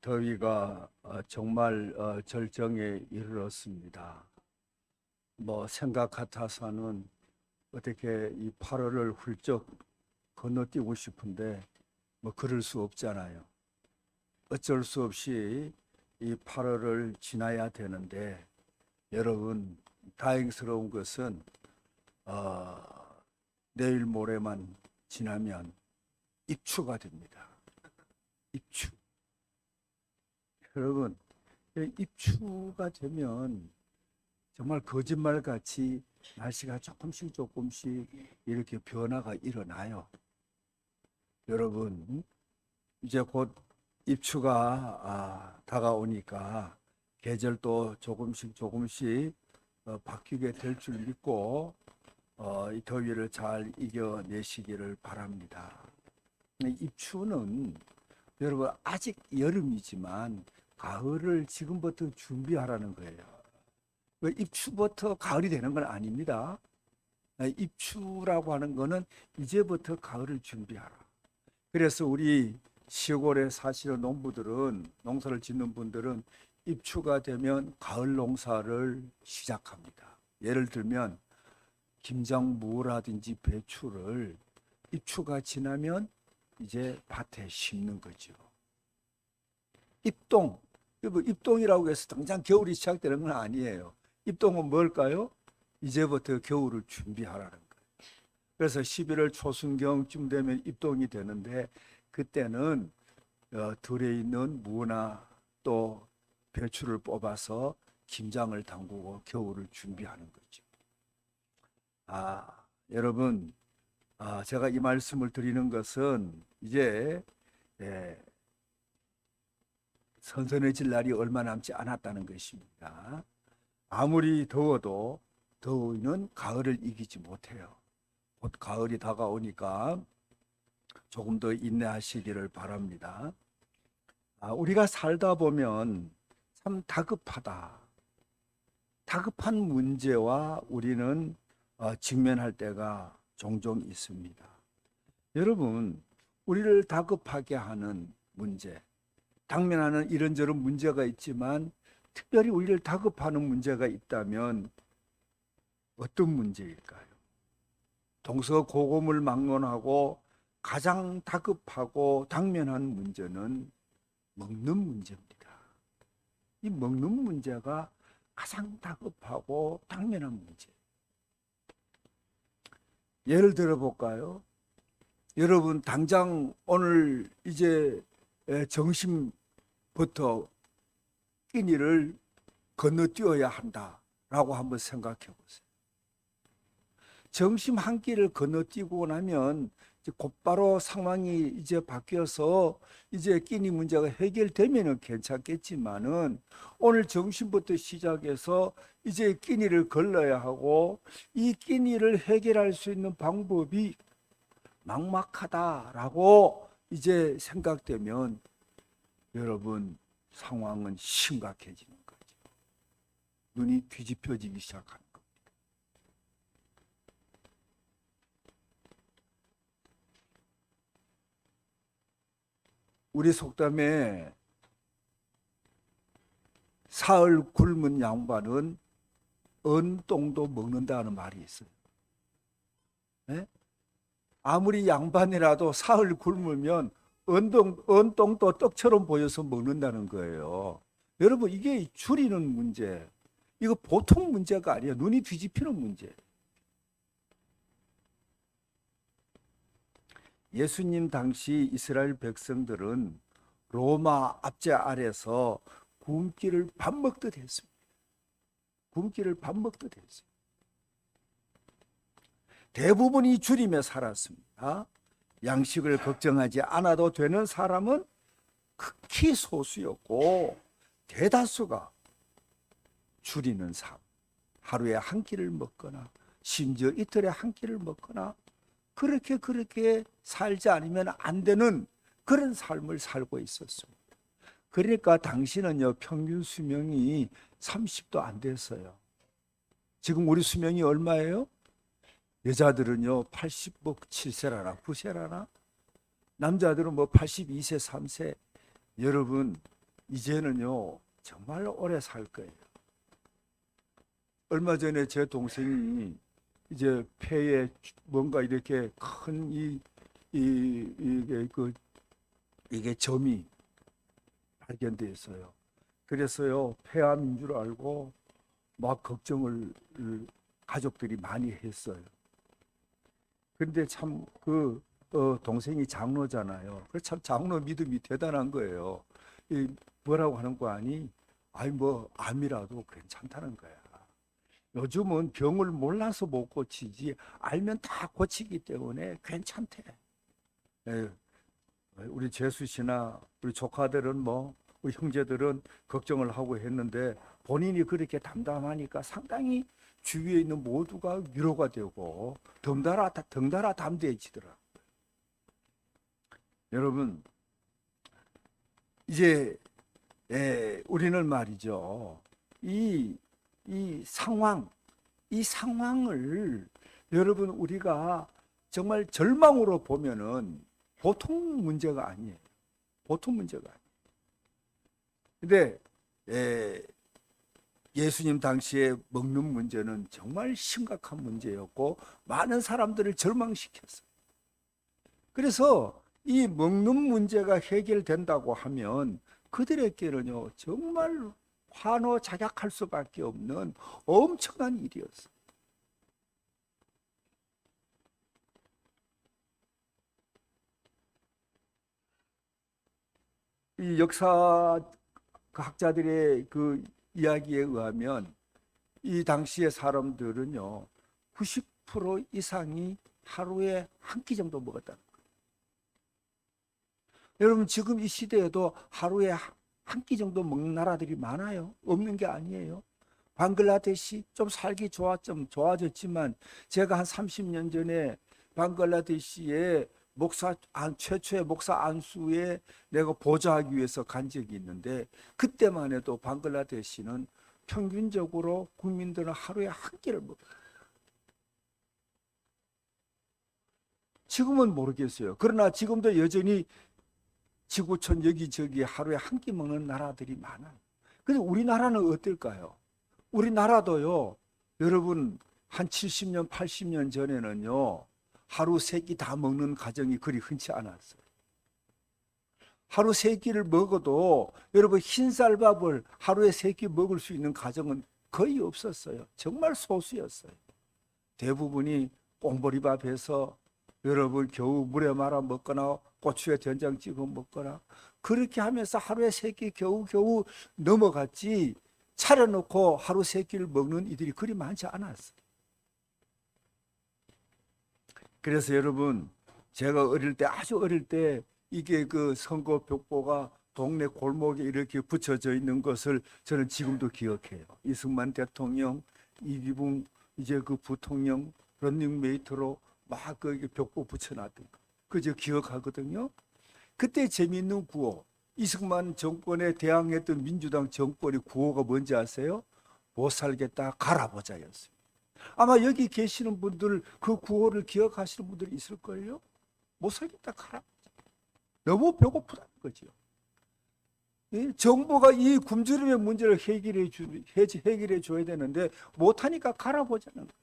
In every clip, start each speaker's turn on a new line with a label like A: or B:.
A: 더위가 정말 절정에 이르렀습니다. 생각 같아서는 어떻게 이 8월을 훌쩍 건너뛰고 싶은데 그럴 수 없잖아요. 어쩔 수 없이 이 8월을 지나야 되는데, 여러분, 다행스러운 것은 어, 내일 모레만 지나면 입추가 됩니다. 입추. 여러분, 입추가 되면 정말 거짓말같이 날씨가 조금씩 이렇게 변화가 일어나요. 여러분, 이제 곧 입추가 다가오니까 계절도 조금씩 바뀌게 될 줄 믿고 이 더위를 잘 이겨내시기를 바랍니다. 입추는 여러분 아직 여름이지만 가을을 지금부터 준비하라는 거예요. 입추부터 가을이 되는 건 아닙니다. 입추라고 하는 거는 이제부터 가을을 준비하라. 그래서 우리 시골에 사시는 농부들은, 농사를 짓는 분들은 입추가 되면 가을 농사를 시작합니다. 예를 들면 김장무라든지 배추를 입추가 지나면 이제 밭에 심는 거죠. 입동, 입동이라고 해서 당장 겨울이 시작되는 건 아니에요. 입동은 뭘까요? 이제부터 겨울을 준비하라는 거예요. 그래서 11월 초순경쯤 되면 입동이 되는데, 그때는 들에 있는 무나 또 배추를 뽑아서 김장을 담그고 겨울을 준비하는 거죠. 여러분, 제가 이 말씀을 드리는 것은 이제 선선해질 날이 얼마 남지 않았다는 것입니다. 아무리 더워도 더위는 가을을 이기지 못해요. 곧 가을이 다가오니까 조금 더 인내하시기를 바랍니다. 우리가 살다 보면 참 다급하다. 다급한 문제와 우리는 직면할 때가 종종 있습니다. 여러분, 우리를 다급하게 하는 문제, 당면하는 이런저런 문제가 있지만 특별히 우리를 다급하는 문제가 있다면 어떤 문제일까요? 동서고금을 막론하고 가장 다급하고 당면한 문제는 먹는 문제입니다. 이 먹는 문제가 가장 다급하고 당면한 문제. 예를 들어 볼까요? 여러분, 당장 오늘 이제 정심부터 끼니를 건너뛰어야 한다라고 한번 생각해 보세요. 정심 한 끼를 건너뛰고 나면 이제 곧바로 상황이 이제 바뀌어서 이제 끼니 문제가 해결되면은 괜찮겠지만은, 오늘 정심부터 시작해서 이제 끼니를 걸러야 하고 이 끼니를 해결할 수 있는 방법이 막막하다라고 이제 생각되면 여러분, 상황은 심각해지는 거죠. 눈이 뒤집혀지기 시작하는 거예요. 우리 속담에 사흘 굶은 양반은 은똥도 먹는다는 말이 있어요. 네? 아무리 양반이라도 사흘 굶으면 은똥도 떡처럼 보여서 먹는다는 거예요. 여러분, 이게 줄이는 문제, 이거 보통 문제가 아니에요. 눈이 뒤집히는 문제. 예수님 당시 이스라엘 백성들은 로마 압제 아래서 굶기를 밥 먹듯 했습니다. 굶기를 밥 먹듯 했어요. 대부분이 줄이며 살았습니다. 양식을 걱정하지 않아도 되는 사람은 극히 소수였고, 대다수가 줄이는 삶, 하루에 한 끼를 먹거나 심지어 이틀에 한 끼를 먹거나 그렇게 살지 않으면 안 되는 그런 삶을 살고 있었습니다. 그러니까 당시는요, 평균 수명이 30도 안 됐어요. 지금 우리 수명이 얼마예요? 여자들은요 87세라나 9세라나, 남자들은 82세 3세. 여러분, 이제는요 정말 오래 살 거예요. 얼마 전에 제 동생이 이제 폐에 뭔가 이렇게 큰 이게 점이 발견됐어요. 그래서요 폐암인 줄 알고 막 걱정을 가족들이 많이 했어요. 근데 참 동생이 장로잖아요. 그 참 장로 믿음이 대단한 거예요. 뭐라고 하는 거 아니? 아니 뭐 암이라도 괜찮다는 거야. 요즘은 병을 몰라서 못 고치지 알면 다 고치기 때문에 괜찮대. 예, 우리 재수 씨나 우리 조카들은 뭐 우리 형제들은 걱정을 하고 했는데 본인이 그렇게 담담하니까 상당히 주위에 있는 모두가 위로가 되고 덩달아 담대해지더라. 여러분 이제 우리는 말이죠. 이 상황, 이 상황을 여러분 우리가 정말 절망으로 보면은 보통 문제가 아니에요. 보통 문제가 아니에요. 근데 예수님 당시에 먹는 문제는 정말 심각한 문제였고 많은 사람들을 절망시켰어요. 그래서 이 먹는 문제가 해결된다고 하면 그들에게는요 정말 환호작약할 수밖에 없는 엄청난 일이었어요. 이 역사 학자들의 그 이야기에 의하면 이 당시의 사람들은요 90% 이상이 하루에 한 끼 정도 먹었다. 여러분 지금 이 시대에도 하루에 한 끼 정도 먹는 나라들이 많아요. 없는 게 아니에요. 방글라데시 좀 살기 좀 좋아졌지만 제가 한 30년 전에 방글라데시에 최초의 목사 안수에 내가 보좌하기 위해서 간 적이 있는데 그때만 해도 방글라데시는 평균적으로 국민들은 하루에 한 끼를 먹어요. 지금은 모르겠어요. 그러나 지금도 여전히 지구촌 여기저기 하루에 한 끼 먹는 나라들이 많아요. 근데 우리나라는 어떨까요? 우리나라도요, 여러분, 한 70년, 80년 전에는요, 하루 세 끼 다 먹는 가정이 그리 흔치 않았어요. 하루 세 끼를 먹어도 여러분 흰쌀밥을 하루에 세 끼 먹을 수 있는 가정은 거의 없었어요. 정말 소수였어요. 대부분이 꽁보리밥해서 여러분 겨우 물에 말아 먹거나 고추에 된장 찍어 먹거나 그렇게 하면서 하루에 세 끼 겨우겨우 넘어갔지 차려놓고 하루 세 끼를 먹는 이들이 그리 많지 않았어요. 그래서 여러분 제가 어릴 때 아주 어릴 때 이게 그 선거 벽보가 동네 골목에 이렇게 붙여져 있는 것을 저는 지금도 기억해요. 이승만 대통령, 이기붕 이제 그 부통령 런닝메이트로 막 그 벽보 붙여놨던 거. 그저 기억하거든요. 그때 재미있는 구호. 이승만 정권에 대항했던 민주당 정권의 구호가 뭔지 아세요? 못 살겠다 갈아보자였어요. 아마 여기 계시는 분들 그 구호를 기억하시는 분들이 있을걸요? 못 살겠다 갈아보자. 너무 배고프다는 거죠. 정부가 이 굶주림의 문제를 해결해 줘야 되는데 못하니까 갈아보자는 거예요.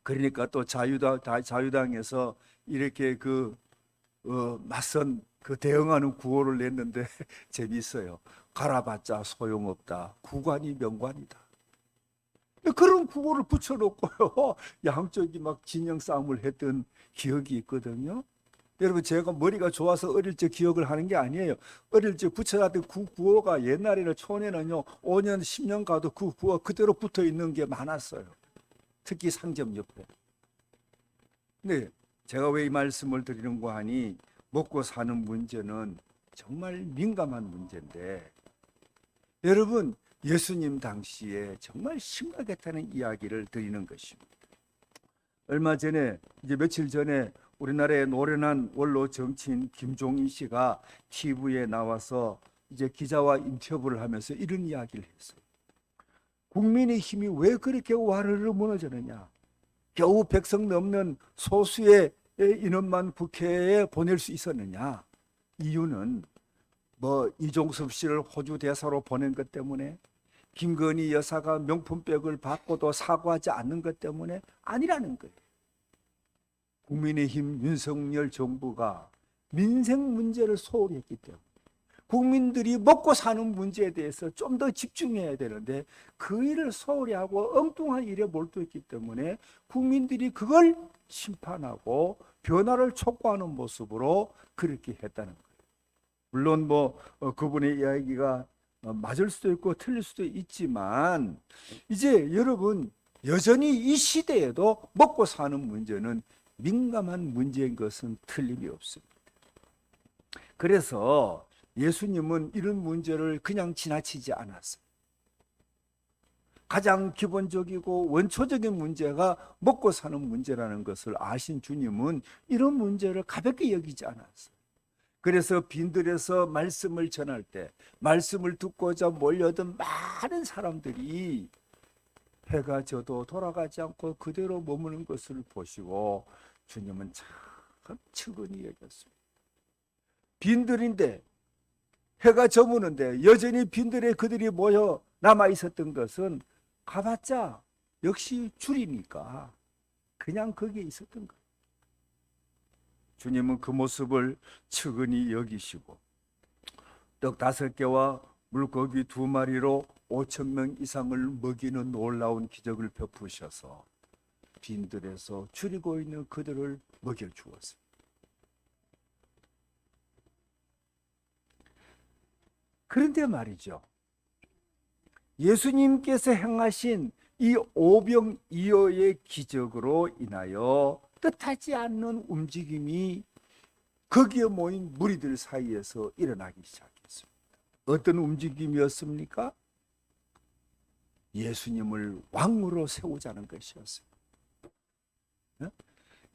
A: 그러니까 또 자유당에서 이렇게 맞선 대응하는 구호를 냈는데 재밌어요. 갈아봤자 소용없다. 구관이 명관이다. 그런 구호를 붙여놓고요. 양쪽이 막 진영 싸움을 했던 기억이 있거든요. 여러분 제가 머리가 좋아서 어릴 적 기억을 하는 게 아니에요. 어릴 적 붙여놨던 그 구호가 옛날에는 촌에는요 5년 10년 가도 그 구호가 그대로 붙어 있는 게 많았어요. 특히 상점 옆에. 근데 제가 왜 이 말씀을 드리는가 하니 먹고 사는 문제는 정말 민감한 문제인데 여러분 예수님 당시에 정말 심각했다는 이야기를 드리는 것입니다. 얼마 전에 이제 며칠 전에 우리나라의 노련한 원로 정치인 김종인 씨가 TV에 나와서 이제 기자와 인터뷰를 하면서 이런 이야기를 했어요. 국민의힘이 왜 그렇게 와르르 무너졌느냐? 겨우 100석 넘는 소수의 인원만 국회에 보낼 수 있었느냐? 이유는 뭐 이종섭 씨를 호주 대사로 보낸 것 때문에, 김건희 여사가 명품백을 받고도 사과하지 않는 것 때문에 아니라는 거예요. 국민의힘 윤석열 정부가 민생 문제를 소홀히 했기 때문에, 국민들이 먹고 사는 문제에 대해서 좀 더 집중해야 되는데 그 일을 소홀히 하고 엉뚱한 일에 몰두했기 때문에 국민들이 그걸 심판하고 변화를 촉구하는 모습으로 그렇게 했다는 거예요. 물론 뭐 그분의 이야기가 맞을 수도 있고 틀릴 수도 있지만, 이제 여러분, 여전히 이 시대에도 먹고 사는 문제는 민감한 문제인 것은 틀림이 없습니다. 그래서 예수님은 이런 문제를 그냥 지나치지 않았어요. 가장 기본적이고 원초적인 문제가 먹고 사는 문제라는 것을 아신 주님은 이런 문제를 가볍게 여기지 않았어요. 그래서 빈들에서 말씀을 전할 때 말씀을 듣고자 몰려든 많은 사람들이 해가 져도 돌아가지 않고 그대로 머무는 것을 보시고 주님은 참 측은히 여겼습니다. 빈들인데, 해가 저무는데 여전히 빈들에 그들이 모여 남아 있었던 것은 가봤자 역시 줄이니까 그냥 거기에 있었던 거예요. 주님은 그 모습을 측은히 여기시고 떡 5개와 물고기 2마리로 5,000명 이상을 먹이는 놀라운 기적을 베푸셔서 빈들에서 줄이고 있는 그들을 먹여주었습니다. 그런데 말이죠, 예수님께서 행하신 이 오병이어의 기적으로 인하여 뜻하지 않는 움직임이 거기에 모인 무리들 사이에서 일어나기 시작했습니다. 어떤 움직임이었습니까? 예수님을 왕으로 세우자는 것이었습니다.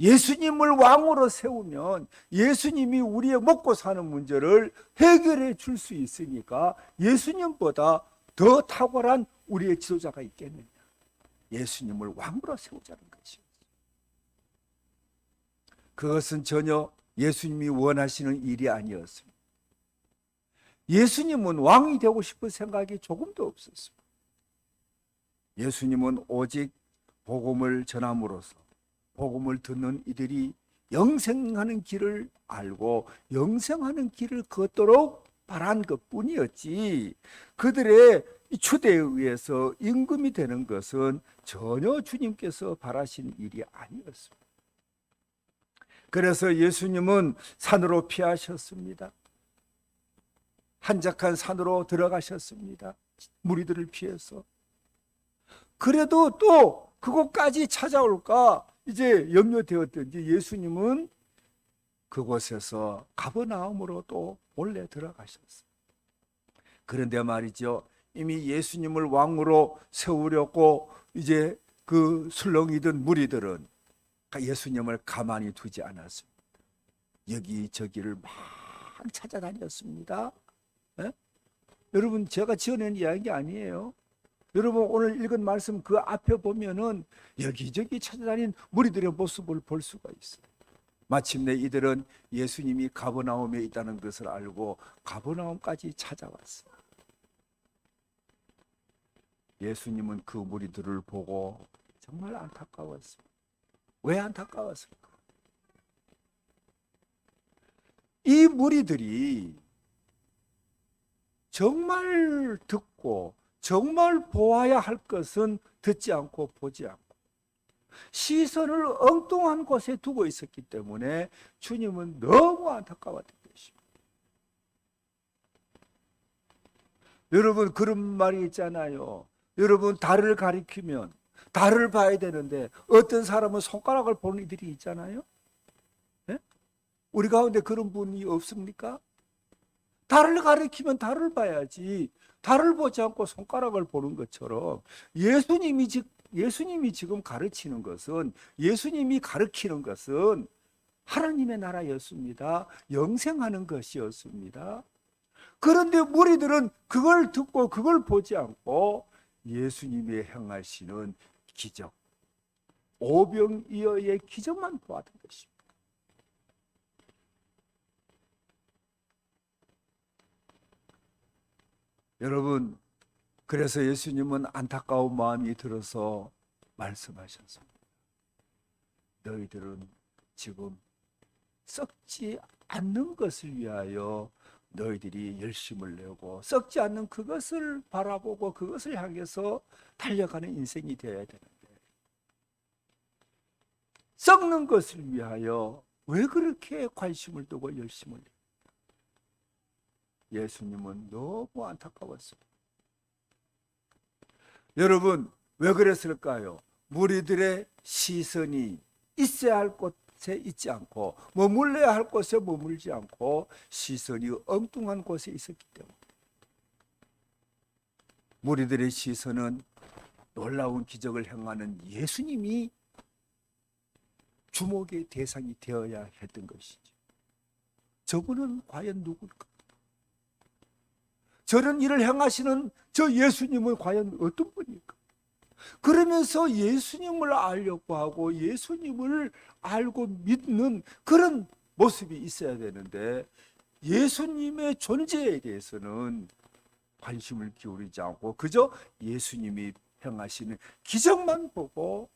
A: 예수님을 왕으로 세우면 예수님이 우리의 먹고 사는 문제를 해결해 줄 수 있으니까 예수님보다 더 탁월한 우리의 지도자가 있겠느냐. 예수님을 왕으로 세우자는 것이었어요. 그것은 전혀 예수님이 원하시는 일이 아니었습니다. 예수님은 왕이 되고 싶은 생각이 조금도 없었습니다. 예수님은 오직 복음을 전함으로써 복음을 듣는 이들이 영생하는 길을 알고 영생하는 길을 걷도록 바란 것뿐이었지, 그들의 추대에 의해서 임금이 되는 것은 전혀 주님께서 바라신 일이 아니었습니다. 그래서 예수님은 산으로 피하셨습니다. 한적한 산으로 들어가셨습니다. 무리들을 피해서. 그래도 또 그곳까지 찾아올까 이제 염려되었던지 예수님은 그곳에서 가버나움으로 또 몰래 들어가셨어요. 그런데 말이죠, 이미 예수님을 왕으로 세우려고 이제 그 술렁이던 무리들은 예수님을 가만히 두지 않았습니다. 여기저기를 막 찾아다녔습니다. 에? 여러분, 제가 지어낸 이야기 아니에요. 여러분, 오늘 읽은 말씀 그 앞에 보면은 여기저기 찾아다닌 무리들의 모습을 볼 수가 있어요. 마침내 이들은 예수님이 가버나움에 있다는 것을 알고 가버나움까지 찾아왔어요. 예수님은 그 무리들을 보고 정말 안타까웠습니다. 왜 안타까웠을까? 이 무리들이 정말 듣고 정말 보아야 할 것은 듣지 않고 보지 않고 시선을 엉뚱한 곳에 두고 있었기 때문에 주님은 너무 안타까웠던 것입니다. 여러분, 그런 말이 있잖아요. 여러분, 달을 가리키면 달을 봐야 되는데 어떤 사람은 손가락을 보는 이들이 있잖아요. 네? 우리 가운데 그런 분이 없습니까? 달을 가리키면 달을 봐야지 달을 보지 않고 손가락을 보는 것처럼 예수님이 지금 가르치는 것은, 예수님이 가르치는 것은 하나님의 나라였습니다. 영생하는 것이었습니다. 그런데 무리들은 그걸 듣고 그걸 보지 않고 예수님이 행하시는 기적, 오병이어의 기적만 보았던 것입니다. 여러분, 그래서 예수님은 안타까운 마음이 들어서 말씀하셨습니다. 너희들은 지금 썩지 않는 것을 위하여 너희들이 열심을 내고 썩지 않는 그것을 바라보고 그것을 향해서 달려가는 인생이 되어야 되는데, 썩는 것을 위하여 왜 그렇게 관심을 두고 열심을 내요? 예수님은 너무 안타까웠습니다. 여러분, 왜 그랬을까요? 무리들의 시선이 있어야 할 곳에 있지 않고 머물러야 할 곳에 머물지 않고 시선이 엉뚱한 곳에 있었기 때문에, 무리들의 시선은 놀라운 기적을 행하는 예수님이 주목의 대상이 되어야 했던 것이죠. 저분은 과연 누굴까? 저런 일을 행하시는 저 예수님은 과연 어떤 분일까? 그러면서 예수님을 알려고 하고 예수님을 알고 믿는 그런 모습이 있어야 되는데, 예수님의 존재에 대해서는 관심을 기울이지 않고 그저 예수님이 행하시는 기적만 보고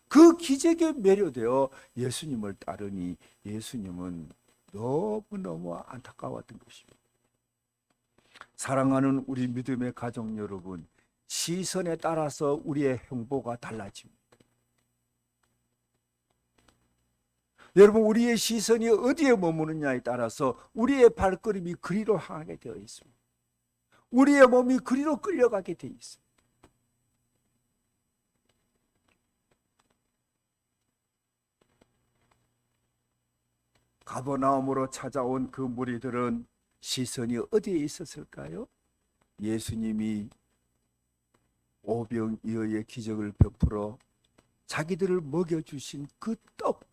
A: 그 기적에 매료되어 예수님을 따르니 예수님은 너무너무 안타까웠던 것입니다. 사랑하는 우리 믿음의 가족 여러분, 시선에 따라서 우리의 행보가 달라집니다. 여러분, 우리의 시선이 어디에 머무느냐에 따라서 우리의 발걸음이 그리로 향하게 되어 있습니다. 우리의 몸이 그리로 끌려가게 되어 있습니다. 가버나움으로 찾아온 그 무리들은 시선이 어디에 있었을까요? 예수님이 오병이어의 기적을 베풀어 자기들을 먹여주신 그 떡,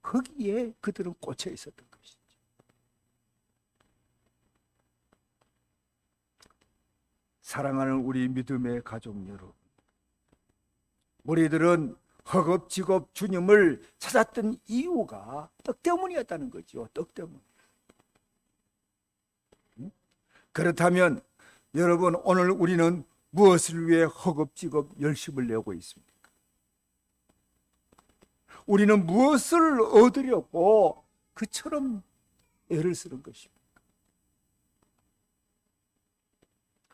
A: 거기에 그들은 꽂혀 있었던 것이죠. 사랑하는 우리 믿음의 가족 여러분, 우리들은 허겁지겁 주님을 찾았던 이유가 떡 때문이었다는 거죠. 떡 때문. 그렇다면 여러분, 오늘 우리는 무엇을 위해 허겁지겁 열심을 내고 있습니까? 우리는 무엇을 얻으려고 그처럼 애를 쓰는 것입니까?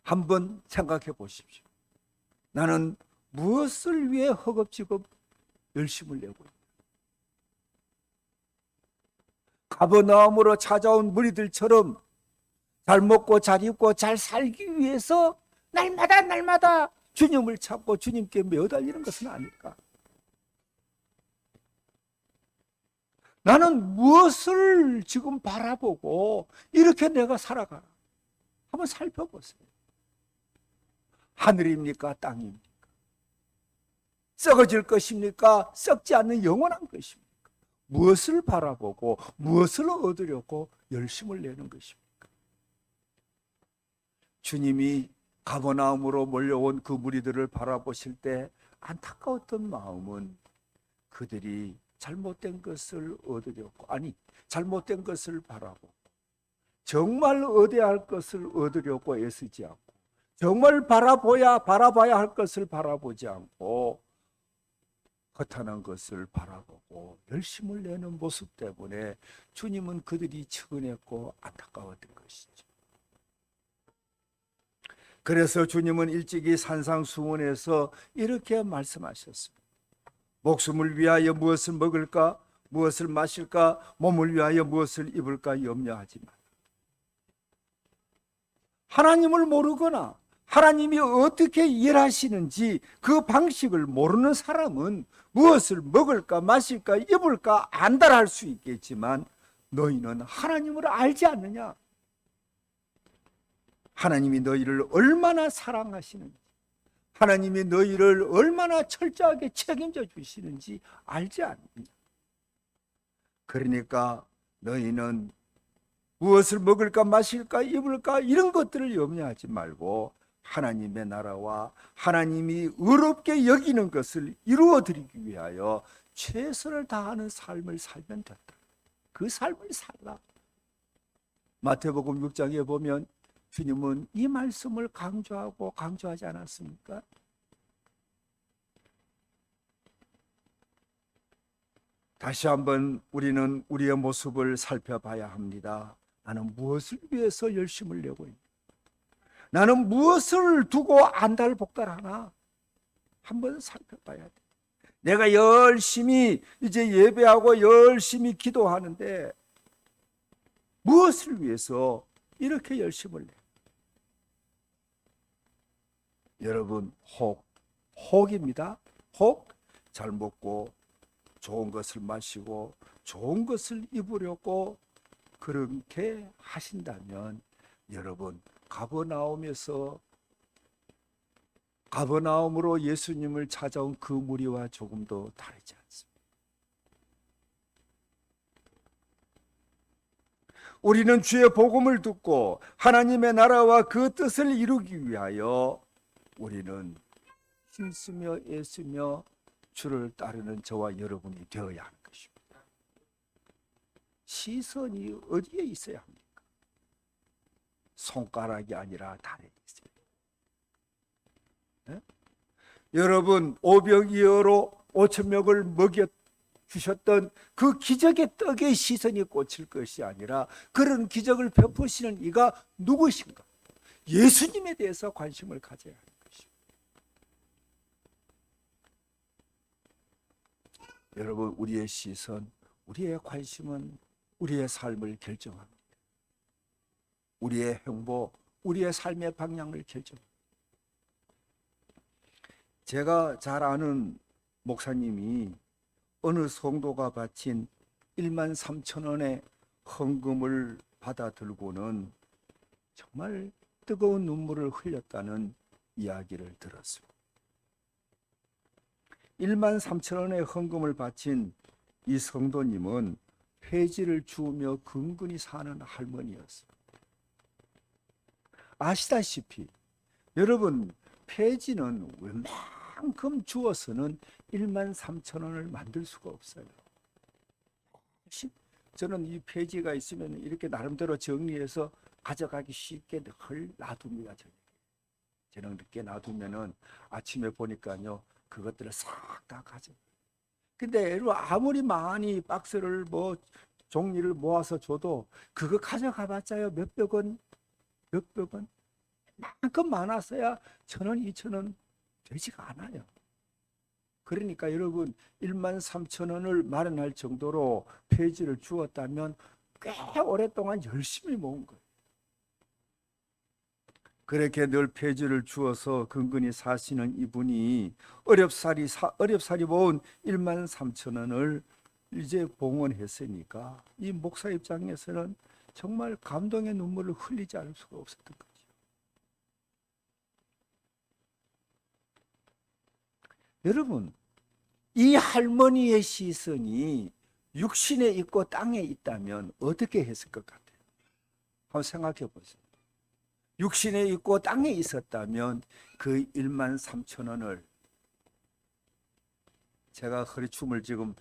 A: 한번 생각해 보십시오. 나는 무엇을 위해 허겁지겁 열심을 내고 있다. 가버나움으로 찾아온 무리들처럼 잘 먹고 잘 입고 잘 살기 위해서 날마다 주님을 찾고 주님께 매달리는 것은 아닐까? 나는 무엇을 지금 바라보고 이렇게 내가 살아가나? 한번 살펴보세요. 하늘입니까? 땅입니까? 썩어질 것입니까? 썩지 않는 영원한 것입니까? 무엇을 바라보고 무엇을 얻으려고 열심을 내는 것입니까? 주님이 가버나움으로 몰려온 그 무리들을 바라보실 때 안타까웠던 마음은 그들이 잘못된 것을 얻으려고, 아니 잘못된 것을 바라보고 정말 얻어야 할 것을 얻으려고 애쓰지 않고, 정말 바라봐야 할 것을 바라보지 않고 허탄한 것을 바라보고 열심을 내는 모습 때문에 주님은 그들이 측은했고 안타까웠던 것이죠. 그래서 주님은 일찍이 산상수훈에서 이렇게 말씀하셨습니다. 목숨을 위하여 무엇을 먹을까, 무엇을 마실까, 몸을 위하여 무엇을 입을까 염려하지 마라. 하나님을 모르거나 하나님이 어떻게 일하시는지 그 방식을 모르는 사람은 무엇을 먹을까 마실까 입을까 안달할 수 있겠지만, 너희는 하나님을 알지 않느냐? 하나님이 너희를 얼마나 사랑하시는지, 하나님이 너희를 얼마나 철저하게 책임져 주시는지 알지 않느냐? 그러니까 너희는 무엇을 먹을까 마실까 입을까 이런 것들을 염려하지 말고 하나님의 나라와 하나님이 의롭게 여기는 것을 이루어드리기 위하여 최선을 다하는 삶을 살면 된다. 그 삶을 살라. 마태복음 6장에 보면 주님은 이 말씀을 강조하고 강조하지 않았습니까? 다시 한번 우리는 우리의 모습을 살펴봐야 합니다. 나는 무엇을 위해서 열심을 내고 있나? 나는 무엇을 두고 안달복달하나? 한번 살펴봐야 돼. 내가 열심히 이제 예배하고 열심히 기도하는데 무엇을 위해서 이렇게 열심을 내? 여러분, 혹입니다. 혹, 잘 먹고 좋은 것을 마시고 좋은 것을 입으려고 그렇게 하신다면 여러분, 가버나움으로 예수님을 찾아온 그 무리와 조금도 다르지 않습니다. 우리는 주의 복음을 듣고 하나님의 나라와 그 뜻을 이루기 위하여 우리는 힘쓰며 애쓰며 주를 따르는 저와 여러분이 되어야 하는 것입니다. 시선이 어디에 있어야 합니까? 손가락이 아니라 달에 있어요. 네? 여러분, 오병이어로 5,000명을 먹여 주셨던 그 기적의 떡에 시선이 꽂힐 것이 아니라 그런 기적을 베푸시는 이가 누구신가? 예수님에 대해서 관심을 가져야 하는 것입니다. 여러분, 우리의 시선, 우리의 관심은 우리의 삶을 결정합니다. 우리의 행복, 우리의 삶의 방향을 결정합니다. 제가 잘 아는 목사님이 어느 성도가 바친 13,000원의 헌금을 받아 들고는 정말 뜨거운 눈물을 흘렸다는 이야기를 들었습니다. 13,000원의 헌금을 바친 이 성도님은 폐지를 주우며 근근히 사는 할머니였습니다. 아시다시피 여러분, 폐지는 웬만큼 주어서는 13,000원을 만들 수가 없어요. 저는 이 폐지가 있으면 이렇게 나름대로 정리해서 가져가기 쉽게 늘 놔둡니다. 저녁에 늦게 놔두면은 아침에 보니까요 그것들을 싹 다 가져. 근데 여러분, 아무리 많이 박스를 종이를 모아서 줘도 그거 가져가봤자요 몇백 원, 만큼 많았어야 1,000원, 2,000원 되지가 않아요. 그러니까 여러분, 13,000원을 마련할 정도로 폐지를 주었다면 꽤 오랫동안 열심히 모은 거예요. 그렇게 늘 폐지를 주어서 근근히 사시는 이분이 어렵사리 모은 13,000원을 이제 봉헌했으니까 이 목사 입장에서는 정말 감동의 눈물을 흘리지 않을 수가 없었던 거죠. 여러분, 이 할머니의 시선이 육신에 있고 땅에 있다면 어떻게 했을 것 같아요? 한번 생각해 보세요. 육신에 있고 땅에 있었다면 그 13,000원을, 제가 허리춤을 지금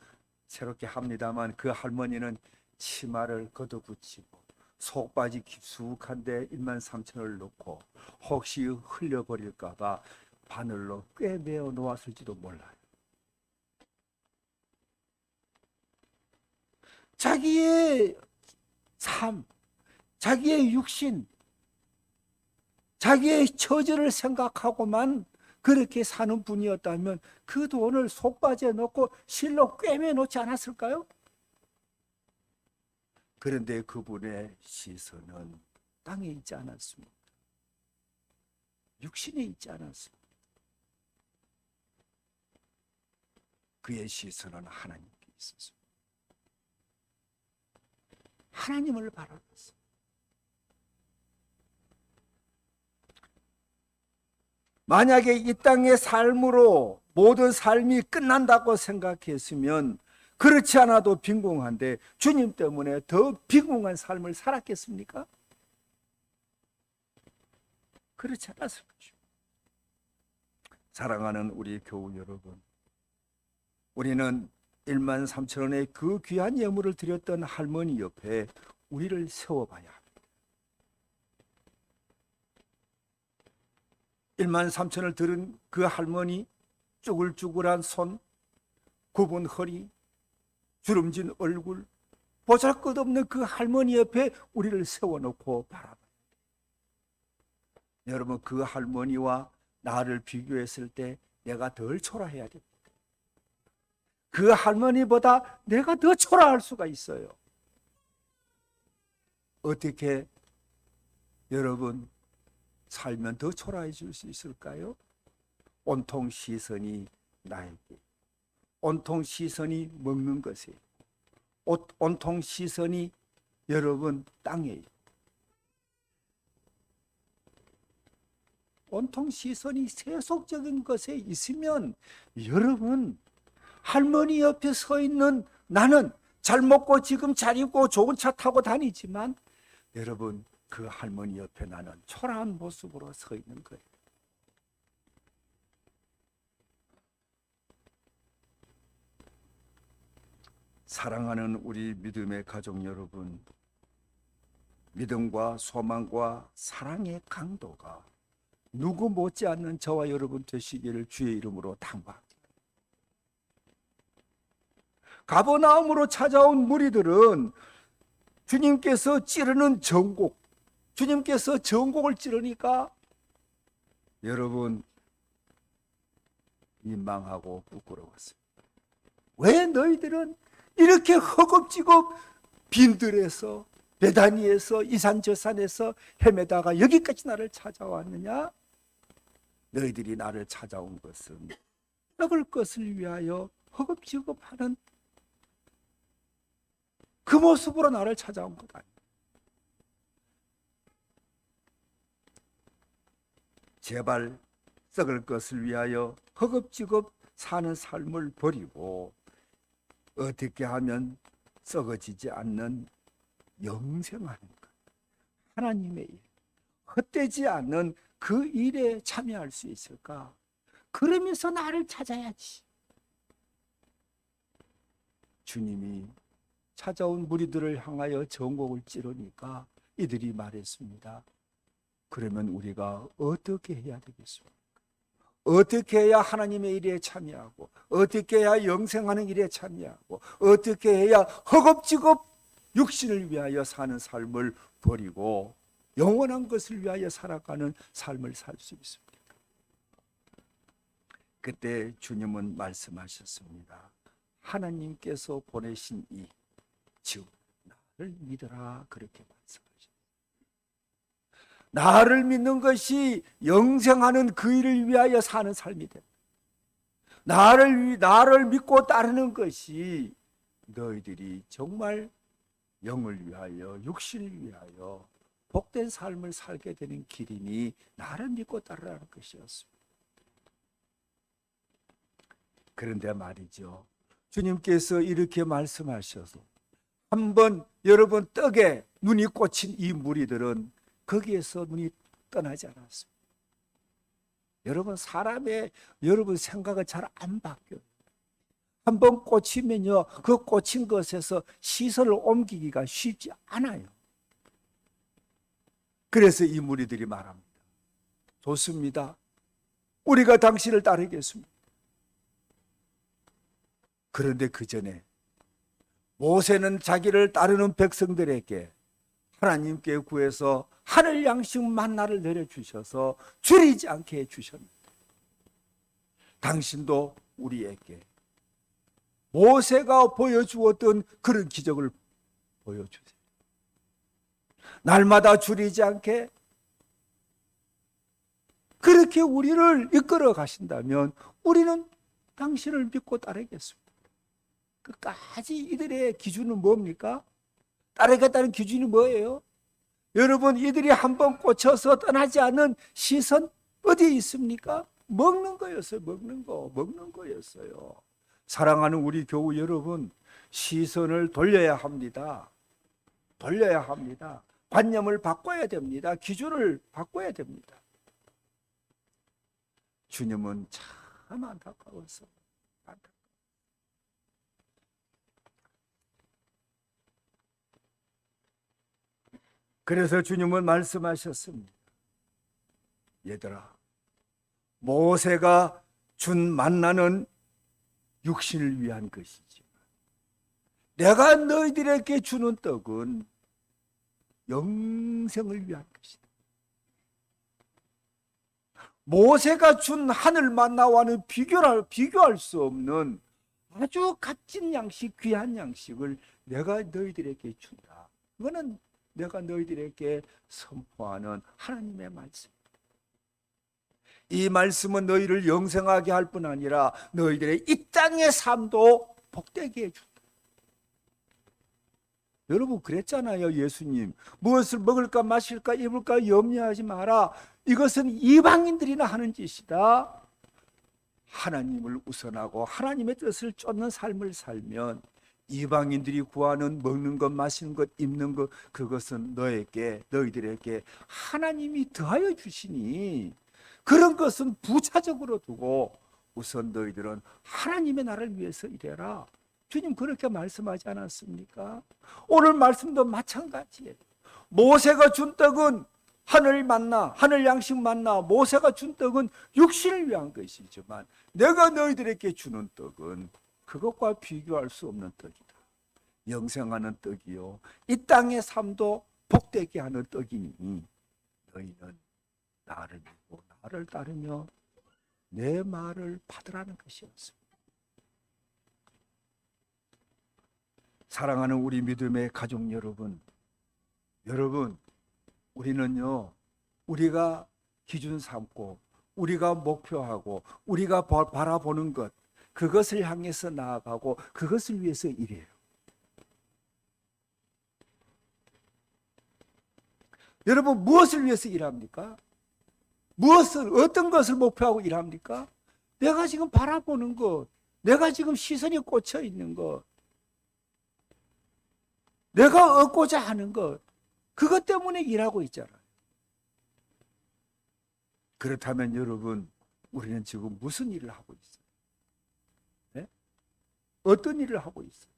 A: 새롭게 합니다만 그 할머니는 치마를 걷어붙이고 속바지 깊숙한데 13,000원을 넣고 혹시 흘려버릴까 봐 바늘로 꿰매어 놓았을지도 몰라요. 자기의 삶, 자기의 육신, 자기의 처지를 생각하고만 그렇게 사는 분이었다면 그 돈을 속바지에 넣고 실로 꿰매 놓지 않았을까요? 그런데 그분의 시선은 땅에 있지 않았습니다. 육신에 있지 않았습니다. 그의 시선은 하나님께 있었습니다. 하나님을 바라봤어요. 만약에 이 땅의 삶으로 모든 삶이 끝난다고 생각했으면 그렇지 않아도 빈궁한데 주님 때문에 더 빈궁한 삶을 살았겠습니까? 그렇지 않았을 것입니다. 사랑하는 우리 교우 여러분, 우리는 13,000원의 그 귀한 예물을 드렸던 할머니 옆에 우리를 세워봐야 합니다. 1만 3천을 들은 그 할머니, 쭈글쭈글한 손, 굽은 허리, 주름진 얼굴, 보잘것없는 그 할머니 옆에 우리를 세워놓고 바라봐요. 여러분, 그 할머니와 나를 비교했을 때 내가 덜 초라해야 됩니다. 그 할머니보다 내가 더 초라할 수가 있어요. 어떻게 여러분 살면 더 초라해질 수 있을까요? 온통 시선이 나에게, 온통 시선이 먹는 것에, 온통 시선이 여러분 땅에, 온통 시선이 세속적인 것에 있으면 여러분 할머니 옆에 서 있는 나는 잘 먹고 지금 잘 입고 좋은 차 타고 다니지만 여러분 그 할머니 옆에 나는 초라한 모습으로 서 있는 거예요. 사랑하는 우리 믿음의 가족 여러분, 믿음과 소망과 사랑의 강도가 누구 못지않는 저와 여러분 되시기를 주의 이름으로 당부합니다. 가버나움으로 찾아온 무리들은 주님께서 찌르는 정곡, 주님께서 정곡을 찌르니까 여러분 민망하고 부끄러웠어요. 왜 너희들은 이렇게 허겁지겁 빈들에서 베다니에서 이산 저 산에서 헤매다가 여기까지 나를 찾아왔느냐? 너희들이 나를 찾아온 것은 먹을 것을 위하여 허겁지겁하는 그 모습으로 나를 찾아온 것 아니야. 제발 썩을 것을 위하여 허겁지겁 사는 삶을 버리고 어떻게 하면 썩어지지 않는 영생하는 것, 하나님의 일, 헛되지 않는 그 일에 참여할 수 있을까? 그러면서 나를 찾아야지. 주님이 찾아온 무리들을 향하여 정곡을 찌르니까 이들이 말했습니다. 그러면 우리가 어떻게 해야 되겠습니까? 어떻게 해야 하나님의 일에 참여하고, 어떻게 해야 영생하는 일에 참여하고, 어떻게 해야 허겁지겁 육신을 위하여 사는 삶을 버리고 영원한 것을 위하여 살아가는 삶을 살 수 있습니까? 그때 주님은 말씀하셨습니다. 하나님께서 보내신 이, 즉 나를 믿으라, 그렇게 말씀하셨습니다. 나를 믿는 것이 영생하는 그 일을 위하여 사는 삶이 됩니다. 나를 믿고 따르는 것이 너희들이 정말 영을 위하여, 육신을 위하여 복된 삶을 살게 되는 길이니 나를 믿고 따르라는 것이었습니다. 그런데 말이죠, 주님께서 이렇게 말씀하셔서 한번 여러분 떡에 눈이 꽂힌 이 무리들은 거기에서 눈이 떠나지 않았습니다. 여러분 사람의 여러분 생각은 잘 안 바뀌어요. 한번 꽂히면요, 그 꽂힌 것에서 시선을 옮기기가 쉽지 않아요. 그래서 이 무리들이 말합니다. 좋습니다. 우리가 당신을 따르겠습니다. 그런데 그 전에 모세는 자기를 따르는 백성들에게 하나님께 구해서 하늘 양식 만나를 내려주셔서 줄이지 않게 해주셨습니다. 당신도 우리에게 모세가 보여주었던 그런 기적을 보여주세요. 날마다 줄이지 않게 그렇게 우리를 이끌어 가신다면 우리는 당신을 믿고 따르겠습니다. 끝까지 이들의 기준은 뭡니까? 따르겠다는 기준이 뭐예요? 여러분, 이들이 한번 꽂혀서 떠나지 않는 시선 어디에 있습니까? 먹는 거였어요. 먹는 거였어요. 사랑하는 우리 교우 여러분, 시선을 돌려야 합니다. 돌려야 합니다. 관념을 바꿔야 됩니다. 기준을 바꿔야 됩니다. 주님은 참 안타까워서 그래서 주님은 말씀하셨습니다. 얘들아, 모세가 준 만나는 육신을 위한 것이지, 내가 너희들에게 주는 떡은 영생을 위한 것이다. 모세가 준 하늘 만나와는 비교할 수 없는 아주 값진 양식, 귀한 양식을 내가 너희들에게 준다. 그거는 내가 너희들에게 선포하는 하나님의 말씀. 이 말씀은 너희를 영생하게 할 뿐 아니라 너희들의 이 땅의 삶도 복되게 해준다. 여러분 그랬잖아요. 예수님, 무엇을 먹을까 마실까 입을까 염려하지 마라. 이것은 이방인들이나 하는 짓이다. 하나님을 우선하고 하나님의 뜻을 쫓는 삶을 살면 이방인들이 구하는 먹는 것, 마시는 것, 입는 것, 그것은 너희들에게 하나님이 더하여 주시니 그런 것은 부차적으로 두고 우선 너희들은 하나님의 나라를 위해서 일해라. 주님 그렇게 말씀하지 않았습니까? 오늘 말씀도 마찬가지예요. 모세가 준 떡은 하늘 만나, 하늘 양식 만나, 모세가 준 떡은 육신을 위한 것이지만 내가 너희들에게 주는 떡은 그것과 비교할 수 없는 떡이다. 영생하는 떡이요, 이 땅의 삶도 복되게 하는 떡이니 너희는 나를 믿고 나를 따르며 내 말을 받으라는 것이었습니다. 사랑하는 우리 믿음의 가족 여러분, 우리는요, 우리가 기준 삼고 우리가 목표하고 우리가 바라보는 것, 그것을 향해서 나아가고 그것을 위해서 일해요. 여러분 무엇을 위해서 일합니까? 어떤 것을 목표하고 일합니까? 내가 지금 바라보는 것, 내가 지금 시선이 꽂혀 있는 것, 내가 얻고자 하는 것, 그것 때문에 일하고 있잖아요. 그렇다면 여러분, 우리는 지금 무슨 일을 하고 있어요? 네? 어떤 일을 하고 있어요?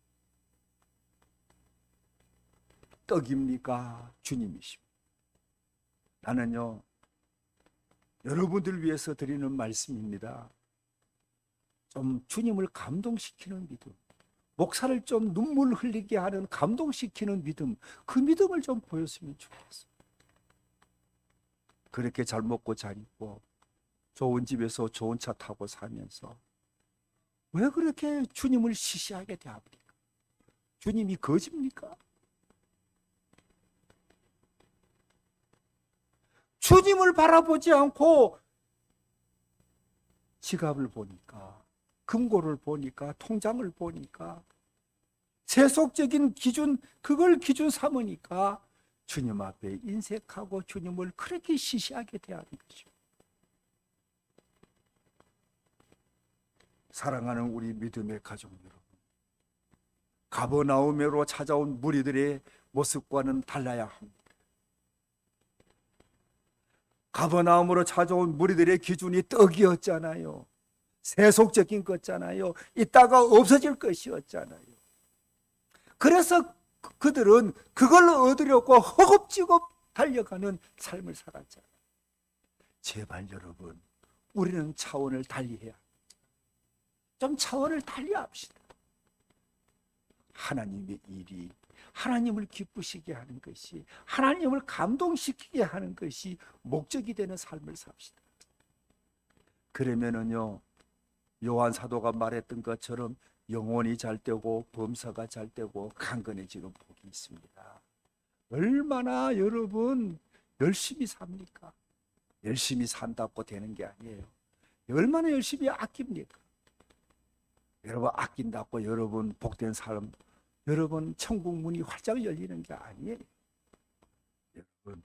A: 떡입니까? 주님이십니까? 나는요, 여러분들 위해서 드리는 말씀입니다. 좀 주님을 감동시키는 믿음, 목사를 좀 눈물 흘리게 하는 감동시키는 믿음, 그 믿음을 좀 보였으면 좋겠어요. 그렇게 잘 먹고 잘 입고 좋은 집에서 좋은 차 타고 살면서 왜 그렇게 주님을 시시하게 대합니까? 주님이 거짓입니까? 주님을 바라보지 않고 지갑을 보니까, 금고를 보니까, 통장을 보니까, 세속적인 기준, 그걸 기준 삼으니까 주님 앞에 인색하고 주님을 그렇게 시시하게 대하는 거죠. 사랑하는 우리 믿음의 가족 여러분, 가버나움으로 찾아온 무리들의 모습과는 달라야 합니다. 가버나움으로 찾아온 무리들의 기준이 떡이었잖아요. 세속적인 것잖아요. 있다가 없어질 것이었잖아요. 그래서 그들은 그걸 얻으려고 허겁지겁 달려가는 삶을 살았잖아요. 제발 여러분, 우리는 차원을 달리해야 합니다. 좀 차원을 달리합시다. 하나님의 일이 하나님을 기쁘시게 하는 것이, 하나님을 감동시키게 하는 것이 목적이 되는 삶을 삽시다. 그러면은요, 요한 사도가 말했던 것처럼 영혼이 잘 되고 범사가 잘 되고 강건해지는 복이 있습니다. 얼마나 여러분 열심히 삽니까? 열심히 산다고 되는 게 아니에요. 얼마나 열심히 아낍니까? 여러분 아낀다고 여러분 복된 삶, 여러분 천국 문이 활짝 열리는 게 아니에요. 여러분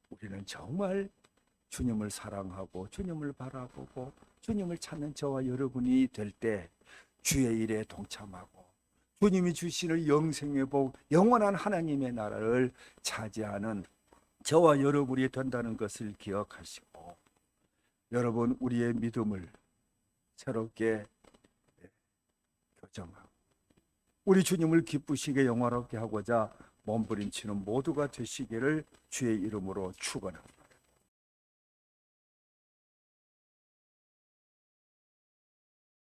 A: 우리는 정말 주님을 사랑하고 주님을 바라보고 주님을 찾는 저와 여러분이 될 때 주의 일에 동참하고 주님이 주시는 영생의 복, 영원한 하나님의 나라를 차지하는 저와 여러분이 된다는 것을 기억하시고, 여러분 우리의 믿음을 새롭게 교정하고 우리 주님을 기쁘시게 영화롭게 하고자 몸부림치는 모두가 되시기를 주의 이름으로 축원합니다.